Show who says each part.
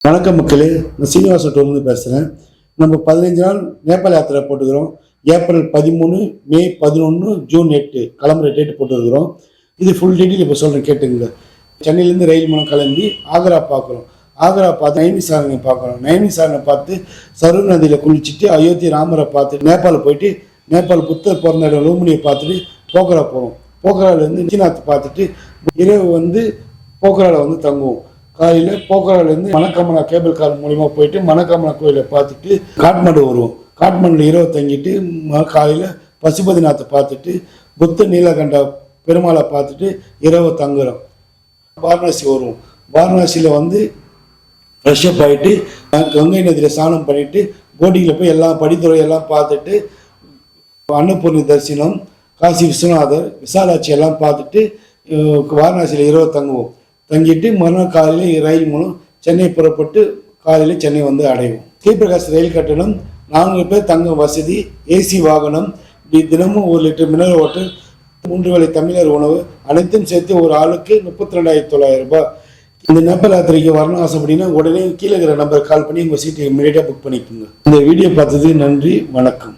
Speaker 1: வணக்கம் மக்களே, நான் சீனிவாசன் பேசுகிறேன். நம்ம 15 நாள் நேபாள் யாத்திரை போட்டுக்கிறோம். ஏப்ரல் 13, மே 11, ஜூன் 8 கிளம்புற டேட்டு போட்டுருக்குறோம். இது ஃபுல் டீட்டெயில் இப்போ சொல்கிறேன், கேட்டுங்க. சென்னையிலேருந்து ரயில் மூலம் கிளம்பி ஆக்ரா பார்க்குறோம். ஆக்ரா பார்த்து நைமிசாரனை பார்க்குறோம். நைமிசாரனை பார்த்து சரு நதியில் குளிச்சுட்டு அயோத்தி ராமரை பார்த்துட்டு நேபாள் போயிட்டு நேபாள் புத்தர் பிறந்த இடம் லூமினியை பார்த்துட்டு போக்ரா போகிறோம். போக்ராலேருந்து நிச்சிநாத் பார்த்துட்டு இரவு போக்ராவில் தங்குவோம். காலையில் போக்ராலேருந்து மனக்காமனா கேபிள் கார் மூலிமா போயிட்டு மனக்காமனா கோயிலை பார்த்துட்டு காட்மாண்டு வருவோம். காட்மாண்டில் இரவு தங்கிட்டு காலையில் பசுபதிநாத்தை பார்த்துட்டு புத்த நீலகண்ட பெருமாளை பார்த்துட்டு இரவு தங்குறோம். வாரணாசி வருவோம். வாரணாசியில் ஃப்ரெஷ்அப் ஆகிட்டு கங்கை நதியில் ஸ்நானம் பண்ணிவிட்டு போட்டிங்கில் போய் எல்லாம் படித்துறை எல்லாம் பார்த்துட்டு அன்னபூர்ணி தரிசனம், காசி விஸ்வநாதர், விசாலாட்சி எல்லாம் பார்த்துட்டு வாரணாசியில் இரவு தங்குவோம். தங்கிட்டு மறுநாள் காலையில் ரயில் மூலம் சென்னை புறப்பட்டு காலையில் சென்னை அடைவோம். ஸ்ரீபிரகாஷ் ரயில் கட்டணம் 4 பேர் தங்கும் வசதி, ஏசி வாகனம், தினமும் 1 லிட்டர் மினரல் வாட்டர், 3 வேளை தமிழர் உணவு அனைத்தும் சேர்த்து ஒரு ஆளுக்கு 32,900 ரூபாய். இந்த நேபாள் யாத்திரைக்கு வரணும் ஆசைப்படினா உடனே கீழே இருக்கிற நம்பர் கால் பண்ணி உங்கள் சீட்டை இமீடியட்டாக புக் பண்ணிக்கோங்க. இந்த வீடியோ பார்த்தது நன்றி, வணக்கம்.